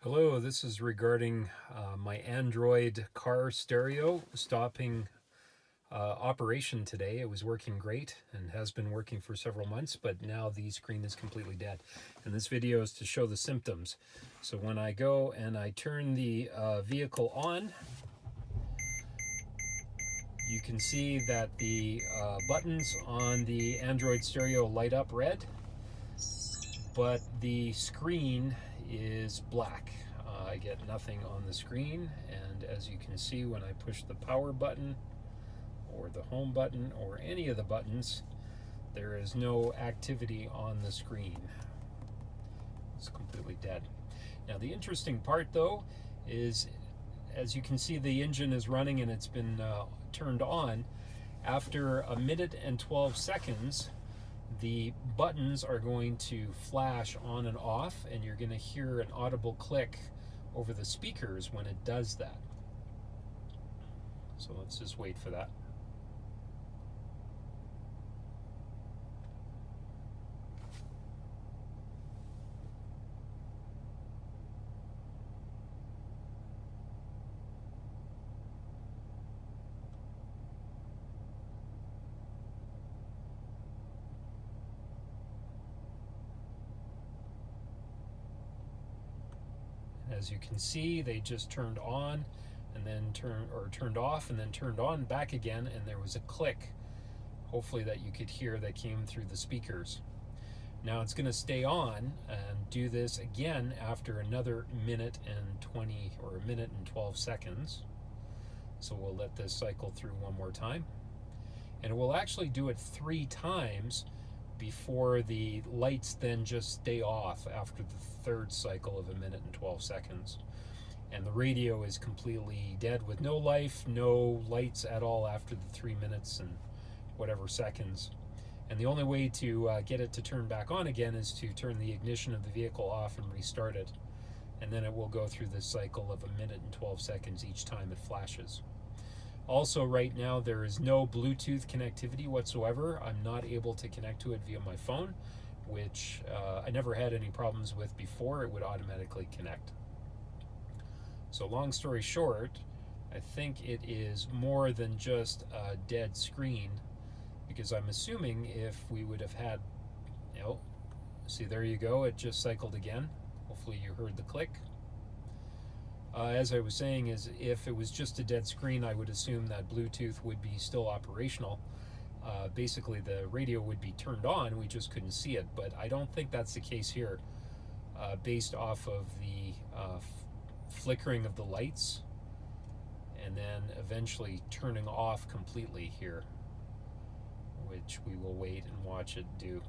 Hello, this is regarding my Android car stereo stopping operation today. It was working great and has been working for several months, but now the screen is completely dead. And this video is to show the symptoms. So when I go and I turn the vehicle on, you can see that the buttons on the Android stereo light up red, but the screen is black. I get nothing on the screen, and as you can see, when I push the power button or the home button or any of the buttons, there is no activity on the screen. It's completely dead. Now the interesting part though is, as you can see, the engine is running and it's been turned on. After a minute and 12 seconds, the buttons are going to flash on and off, and you're going to hear an audible click over the speakers when it does that. So let's just wait for that. As you can see, they just turned on and then turned off and then turned on back again, and there was a click, hopefully, that you could hear that came through the speakers. Now it's going to stay on and do this again after another minute and 20 or a minute and 12 seconds. So we'll let this cycle through one more time, and it will actually do it 3 times before the lights then just stay off after the 3rd cycle of a minute and 12 seconds. And the radio is completely dead with no life, no lights at all after the 3 minutes and whatever seconds. And the only way to get it to turn back on again is to turn the ignition of the vehicle off and restart it. And then it will go through this cycle of a minute and 12 seconds each time it flashes. Also, right now there is no Bluetooth connectivity whatsoever. I'm not able to connect to it via my phone, which I never had any problems with before. It would automatically connect. So long story short, I think it is more than just a dead screen, because I'm assuming if we would have had, see, there you go, it just cycled again. Hopefully you heard the click. As I was saying, is if it was just a dead screen, I would assume that Bluetooth would be still operational. Basically, the radio would be turned on, we just couldn't see it, but I don't think that's the case here, based off of the flickering of the lights and then eventually turning off completely here, which we will wait and watch it do.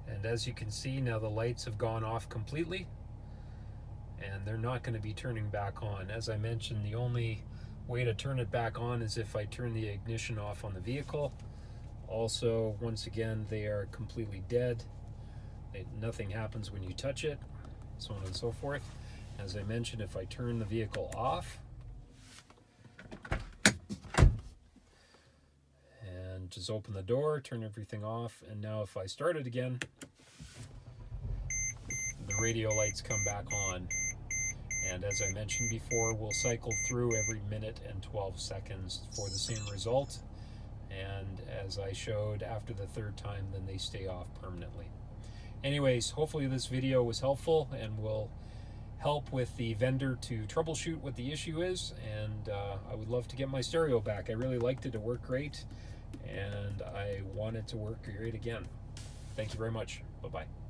And as you can see, now the lights have gone off completely, and they're not going to be turning back on. As I mentioned, the only way to turn it back on is if I turn the ignition off on the vehicle. Also, once again, they are completely dead. Nothing happens when you touch it, so on and so forth. As I mentioned, if I turn the vehicle off and just open the door, turn everything off, and now if I start it again, the radio lights come back on. And as I mentioned before, we'll cycle through every minute and 12 seconds for the same result. And as I showed, after the 3rd time, then they stay off permanently. Anyways, hopefully this video was helpful and will help with the vendor to troubleshoot what the issue is. And I would love to get my stereo back. I really liked it. It worked great, and I want it to work great again. Thank you very much. Bye-bye.